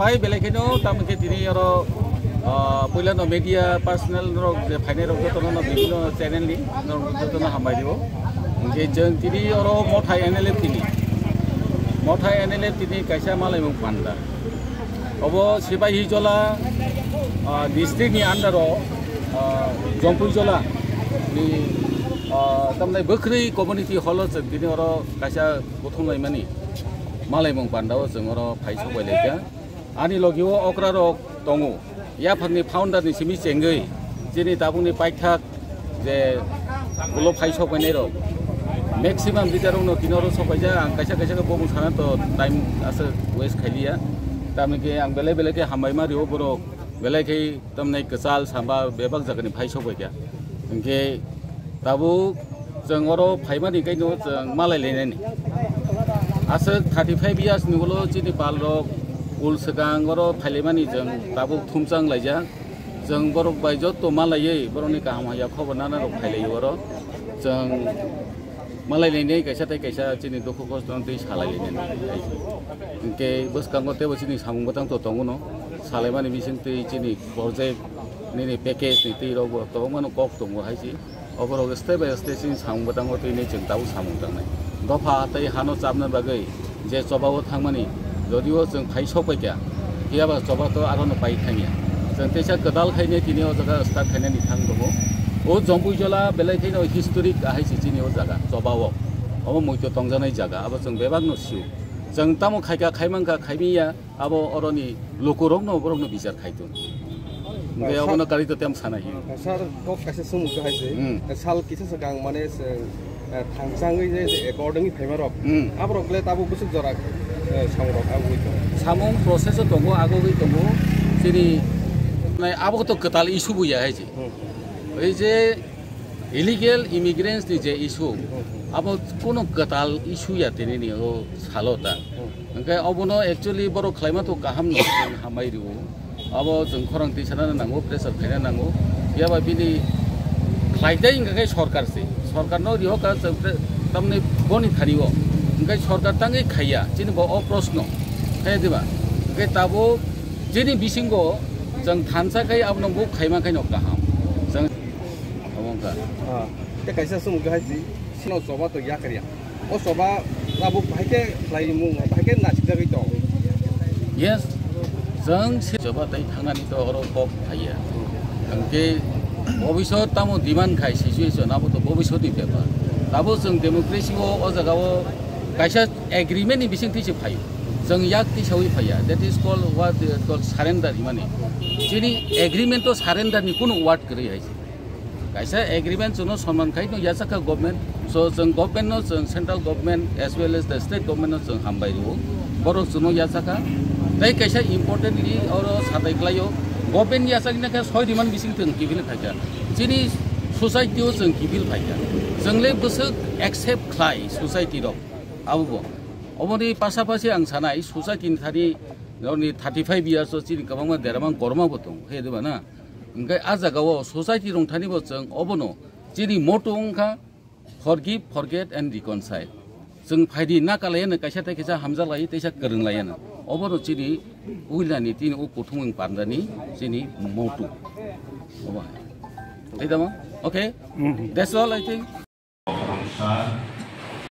Mai belakino tamu ke tini oro pula no media personal no final ro joto no bibino channel ni no joto no hambai dibo ke jeng tini oro mothai NLF tini kaisa malai mung panda obo sibai hijola district ni under ro jompui jola ni tamnai bokri community hall jeng tini oro kaisa bothonai mani malai mung panda o jeng oro phaisa boileka ani logiwo okraro tongo ya phangni founder ni simi chengei jini tabungni paithak je gulo phaisok bane ro maximum bitarong no kinoro sopaija ang kaisa ko bomu sana to time asa waste khailia tamne ke ang bele ke hambai ma rio boro bele ke tamnai kesal samba bebak jagani phaisok bai kya ke tabu jengoro phaimani kaino jeng malai lenani asa 35 years ni gulo jini balro ul segang oro phalimani jeng tabu thumchang laija jeng borok bai jotto malai boroni kaham haya khobar nana rok phailai oro jeng malai lene kaisa tai kaisa chini dukhu kost tei salai lene ke boskango te bosini samung batang to tongono salaimani mising tei chini project ni package ni tei rogo to mano kok tongo haisi oboro step by step chini samung batang tei ni jeng tabu samung tangnai dofa tei hano chapna bagai je chobawo thangmani जदिओ जों फाइसक बायदिया गैयाबा जबाथ' आरो पाइ थाङिया जों तेसा गोदाल खायनो दिनै अ जागा start खायनायनि थां दङ ओ जम्पुइजला बेलायखायनो हिस्टोरिक आहायसि दिनै अ जागा जबाव अब मयथ' तंजानाय जागा अब जों बेबागनो सिउ जों तामो खायगा खायमांगा खायमिया अब अरनि लोकरकनो बरकनो बिजार खायदों बेयावनो गारितो तेम सानाहि सर कक कासे सुमुखो हायसे साल किसे सगां माने थांसाङै जे एकर्डिंनि फाइमारक आबरकले ताबो बुसुक जरा samung proses tongo ago wi tongo sini nai abo to ketal issue buya haji ei je illegal immigrants ni je issue abo kono ketal issue ya tini ni o salota angkai obono actually boro khlaima to kaham no hamai riu abo jeng khorang ti sana nango pressure khaina nango yaba bini khlaidai ingkai sarkar no riho ka tamne boni thariwo angkai sarkar tangai khaya chini bo oprosno khai diba angkai tabo jini bisingo jeng thansa kai abno bo khaima kai no kaham jeng amongka te kaisa sum gahaji sino soba to yakariya o soba tabo bhaike khlaimu bhaike nachigai to yes jeng soba tai thangnani to oro kok khaya angkai bobisot tamo demand khai situation abo to bobisot ni pepa tabo jeng democracy o o jagao kaisa agreement ni bising ti phayo jeng yak ti sawi phaya that is called what they called surrender imani jini agreement to surrender ni kuno word kari haise kaisa agreement jono sonman khai no yasaka government so jeng government no jeng central government as well as the state government no jeng hambai ru boro jono yasaka tai kaisa importantly oro satai klayo government yasaka na ka 6 diman bising teng kibil khaja jini society o jeng kibil phaya jengle busuk accept khlai society ro abugo oboni pasapasi ang sanai society thari ni 35 years chini kabangma deramang korma botong hedeba na engkai ajagao society rong thani bo jeng obono chini motong kha forgive forget and reconcile jeng phaidi na kalayan kaisa ta kaisa hamza lai teisa kereng layan obono chini uilani tin o kothung pandani chini motu oba edama okay that's all I think